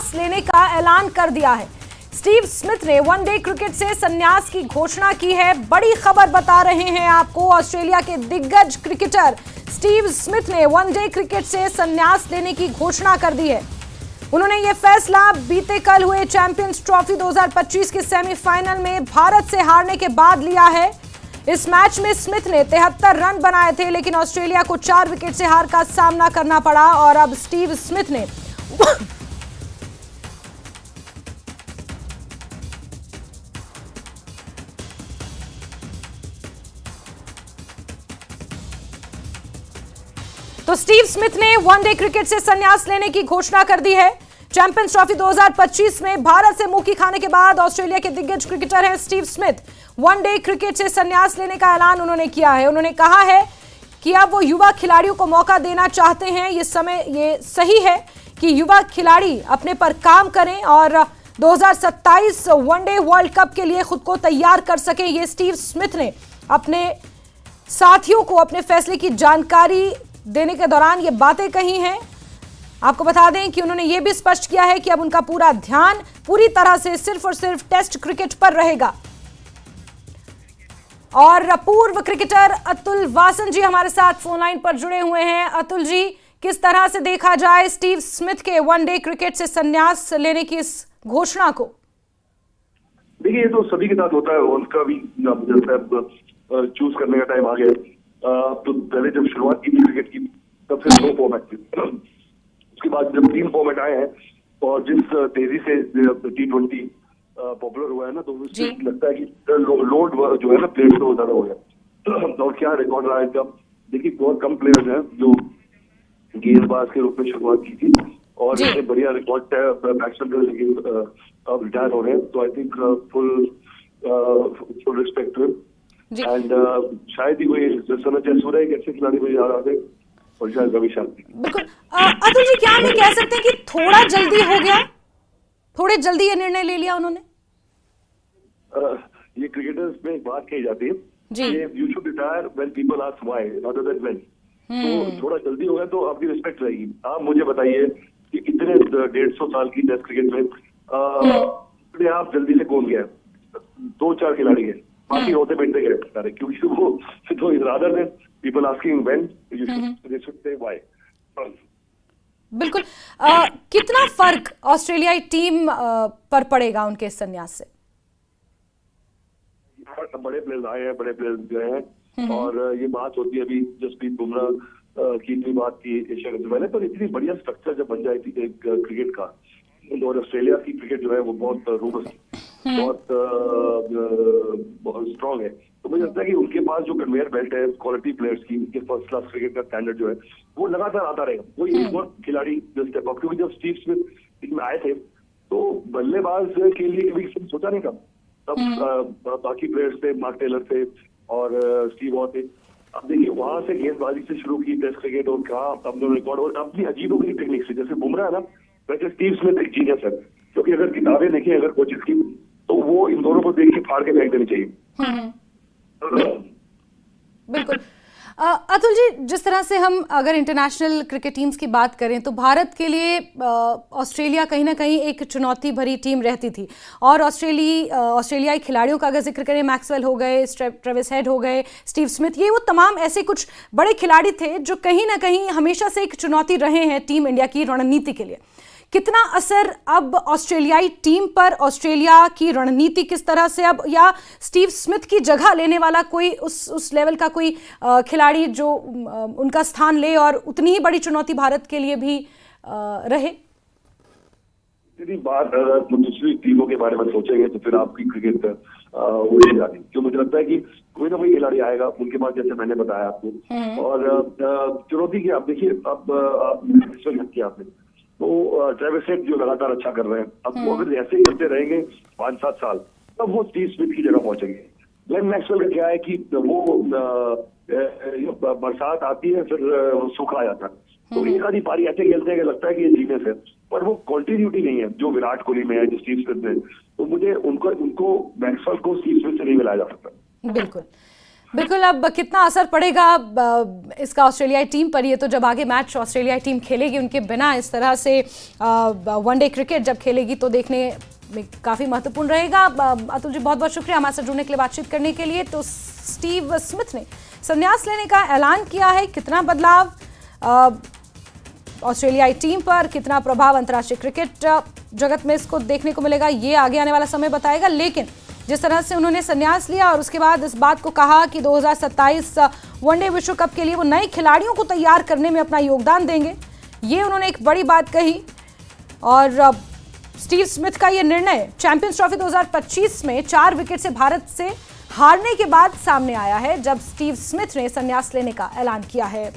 संन्यास लेने का ऐलान कर दिया है। स्टीव स्मिथ ने वनडे क्रिकेट से संन्यास की घोषणा की है। बड़ी खबर बता रहे हैं आपको, ऑस्ट्रेलिया के दिग्गज क्रिकेटर स्टीव स्मिथ ने वनडे क्रिकेट से संन्यास लेने की घोषणा कर दी है। उन्होंने ये फैसला बीते कल हुए चैंपियंस ट्रॉफी 2025 के सेमीफाइनल में भारत से हारने के बाद लिया है। इस मैच में स्मिथ ने 73 रन बनाए थे, लेकिन ऑस्ट्रेलिया को 4 विकेट से हार का सामना करना पड़ा और अब स्टीव स्मिथ ने तो स्टीव स्मिथ ने वनडे क्रिकेट से संन्यास लेने की घोषणा कर दी है। चैंपियंस ट्रॉफी 2025 में भारत से मुक्की खाने के बाद ऑस्ट्रेलिया के दिग्गज क्रिकेटर हैं स्टीव स्मिथ। वनडे क्रिकेट से संन्यास लेने का ऐलान उन्होंने किया है। उन्होंने कहा है कि अब वो युवा खिलाड़ियों को मौका देना चाहते हैं। ये सही है कि युवा खिलाड़ी अपने पर काम करें और 2027 वनडे वर्ल्ड कप के लिए खुद को तैयार कर सके। ये स्टीव स्मिथ ने अपने साथियों को अपने फैसले की जानकारी देने के दौरान ये बातें कही हैं। आपको बता दें कि उन्होंने ये भी स्पष्ट किया है कि अब उनका पूरा ध्यान पूरी तरह से सिर्फ और सिर्फ टेस्ट क्रिकेट पर रहेगा। और पूर्व क्रिकेटर अतुल वासन जी हमारे साथ फोन लाइन पर जुड़े हुए हैं। अतुल जी, किस तरह से देखा जाए स्टीव स्मिथ के वनडे क्रिकेट से संन्यास लेने की इस घोषणा को? देखिए, ये तो सभी के साथ होता है। उनका भी चूज करने का टाइम आ गया। तो पहले जब शुरुआत की थी क्रिकेट की तब फिर 2 फॉर्मेट थे। उसके बाद जब 3 फॉर्मेट आए हैं और जिस तेजी से T20 पॉपुलर हुआ है ना, तो मुझे लगता है कि लोड जो है ना प्लेयर्स को ज्यादा हो गया। और क्या रिकॉर्ड रहा है इनका? देखिए, बहुत कम प्लेयर्स हैं जो गेंदबाज के रूप में शुरुआत की थी और इतने बढ़िया रिकॉर्ड है बैट्समैन, लेकिन अब रिटायर हो रहे हैं। तो I think full respect to him. And शायद ही कोई समय जयसूर्या एक ऐसे खिलाड़ी मुझे याद आते और शायद रवि शास्त्री। बिल्कुल। अतुल जी, क्या हम ये कह सकते हैं कि थोड़ा जल्दी हो गया, थोड़े जल्दी ये निर्णय ले लिया उन्होंने? ये क्रिकेटर्स में एक बात कही जाती है कि you should retire when people ask why rather than when. तो थोड़ा जल्दी हो गया तो आपकी रिस्पेक्ट रहेगी। आप मुझे बताइए कि इतने 150 साल की टेस्ट क्रिकेट में आप जल्दी से कौन गया? 2-4 खिलाड़ी हैं, बाकी होते बैठते गए सारे, क्योंकि वो तो rather than people asking when you should say why. बिल्कुल। कितना फर्क ऑस्ट्रेलियाई टीम पर पड़ेगा उनके संन्यास से? बड़े प्लेयर्स आए हैं, बड़े प्लेयर्स गए हैं और ये बात होती है अभी जसप्रीत बुमराह की इतनी बात की एशिया कप से पहले, पर इतनी बढ़िया स्ट्रक्चर जब बन जाए थी एक क्रिकेट का, और ऑस्ट्रेलिया की क्रिकेट जो है वो बहुत रोबस्ट, बहुत स्ट्रॉन्ग है। तो मुझे लगता है कि उनके पास जो कन्वेयर बेल्ट है क्वालिटी प्लेयर्स की, उनके फर्स्ट क्लास क्रिकेट का स्टैंडर्ड जो है वो लगातार आता रहेगा। कोई एक और खिलाड़ी जो स्टेप अप, क्योंकि जब स्टीव स्मिथ इसमें आए थे तो बल्लेबाज के लिए कभी सोचा नहीं था। तब बाकी प्लेयर्स थे, मार्क टेलर थे और स्टीव वॉ थे। अब देखिए, वहां से गेंदबाजी से शुरू की टेस्ट क्रिकेट और कहा अपने रिकॉर्ड और अपनी अजीबोगरीब टेक्निक से, जैसे बुमराह है ना, वैसे स्टीव स्मिथ एक जीनियस है। क्योंकि अगर किताबें देखें अगर कोचेस की, तो वो इन दोनों को देख के फाड़ के फेंक देनी चाहिए। बिल्कुल। अतुल जी, जिस तरह से हम अगर इंटरनेशनल क्रिकेट टीम्स की बात करें तो भारत के लिए ऑस्ट्रेलिया कहीं ना कहीं एक चुनौती भरी टीम रहती थी और ऑस्ट्रेलियाई खिलाड़ियों का अगर जिक्र करें, मैक्सवेल हो गए, ट्रेविस हेड हो गए, स्टीव स्मिथ, ये वो तमाम ऐसे कुछ बड़े खिलाड़ी थे जो कहीं ना कहीं हमेशा से एक चुनौती रहे हैं टीम इंडिया की रणनीति के लिए। कितना असर अब ऑस्ट्रेलियाई टीम पर, ऑस्ट्रेलिया की रणनीति किस तरह से अब, या स्टीव स्मिथ की जगह लेने वाला कोई उस लेवल का कोई खिलाड़ी जो उनका स्थान ले और उतनी ही बड़ी चुनौती भारत के लिए भी रहे? बात अगर दूसरी टीमों के बारे में सोचेंगे तो फिर आपकी क्रिकेट उड़े जाती, क्यों मुझे लगता है कि कोई ना कोई खिलाड़ी आएगा उनके पास, जैसे मैंने बताया आपको। और चुनौती की आप देखिए, अब आपने तो ट्रेविस हेड जो लगातार अच्छा कर रहे हैं, अब वो अगर ऐसे ही करते रहेंगे 5-7 साल, तब वो स्टीव स्मिथ की जगह पहुंचेंगे। ग्लेन मैक्सवेल का क्या है कि वो बरसात आती है फिर सूखा आ जाता है, तो एक आधी पारी ऐसे खेलते हैं कि लगता है कि ये जीनियस है, पर वो कंटिन्यूटी नहीं है जो विराट कोहली में है, जो स्टीव स्मिथ में। तो मुझे उनको मैक्सवेल को स्टीव स्मिथ से नहीं मिलाया जा सकता। बिल्कुल। बिल्कुल, अब कितना असर पड़ेगा इसका ऑस्ट्रेलियाई टीम पर, ये तो जब आगे मैच ऑस्ट्रेलियाई टीम खेलेगी उनके बिना इस तरह से वनडे क्रिकेट जब खेलेगी तो देखने में काफ़ी महत्वपूर्ण रहेगा। अतुल जी बहुत बहुत शुक्रिया हमारे साथ जुड़ने के लिए, बातचीत करने के लिए। तो स्टीव स्मिथ ने संन्यास लेने का ऐलान किया है। कितना बदलाव ऑस्ट्रेलियाई टीम पर, कितना प्रभाव अंतर्राष्ट्रीय क्रिकेट जगत में इसको देखने को मिलेगा, ये आगे आने वाला समय बताएगा। लेकिन जिस तरह से उन्होंने संन्यास लिया और उसके बाद इस बात को कहा कि 2027 वनडे विश्व कप के लिए वो नए खिलाड़ियों को तैयार करने में अपना योगदान देंगे, ये उन्होंने एक बड़ी बात कही। और स्टीव स्मिथ का ये निर्णय चैंपियंस ट्रॉफी 2025 में 4 विकेट से भारत से हारने के बाद सामने आया है, जब स्टीव स्मिथ ने संन्यास लेने का ऐलान किया है।